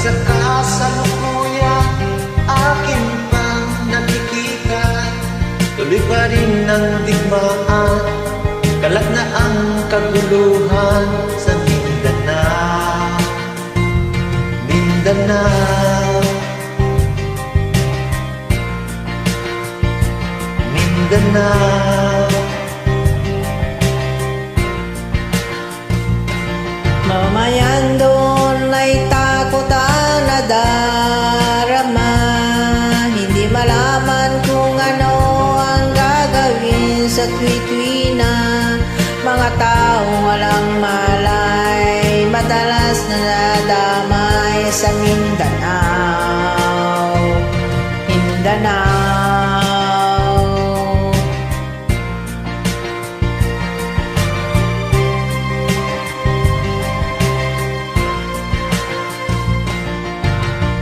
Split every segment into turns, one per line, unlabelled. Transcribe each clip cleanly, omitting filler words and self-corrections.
sa kasalukuyan akin pang nakikita, tuloy pa rin ang digmaan, kalat na ang kaguluhan sa Mindanao. Mindanao, Mindanao.
Mamayan doon ay takot ang nadarama, hindi malaman kung ano ang gagawin sa tuwi-tuwi na mga taong walang malay, madalas na nadamay sa Mindanao. Mindanao.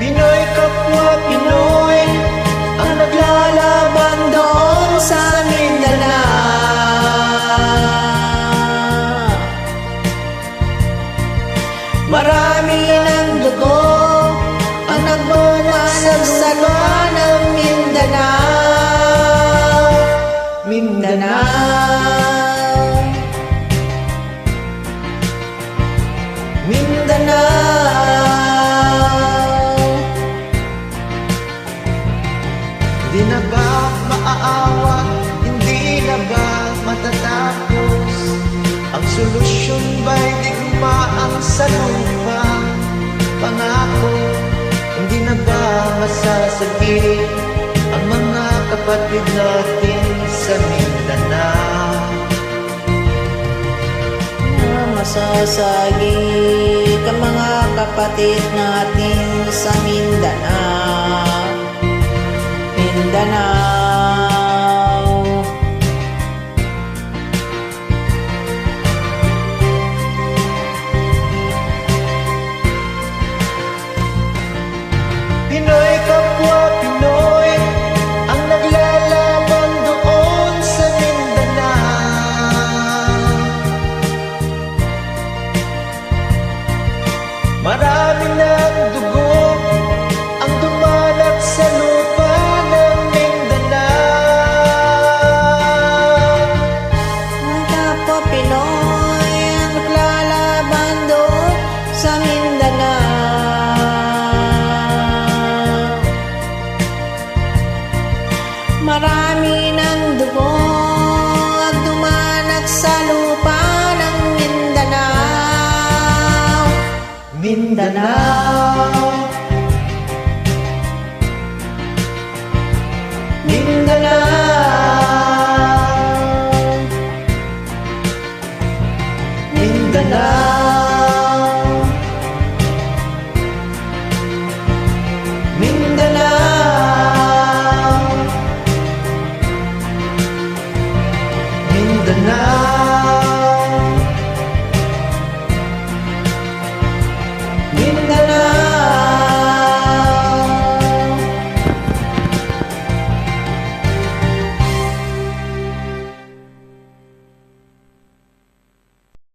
Pinoy kapwa Pinoy ang naglalaban doon sa Mindanao.
Marami ng dugo ang nagbumanag sa lupa ng Mindanao. Mindanao, Mindanao.
Hindi na ba maaawa? Hindi na ba matatapos? Ang solusyon ba'y digmaan sa lupa? Pangako, hindi na ba masasagip ang mga kapatid natin sa Mindanao?
Masasagik ang mga kapatid natin sa Mindanao. Mindanao.
Pinoy kapwa Pinoy ang naglalaban doon sa Mindanao. Marami ng dugo ang dumalat sa lupa ng Mindanao.
Ang kapwa Pinoy ang naglalaban doon sa Mindanao. Marami ng dugo ang dumanak sa lupa ng Mindanao.
Mindanao,
Mindanao.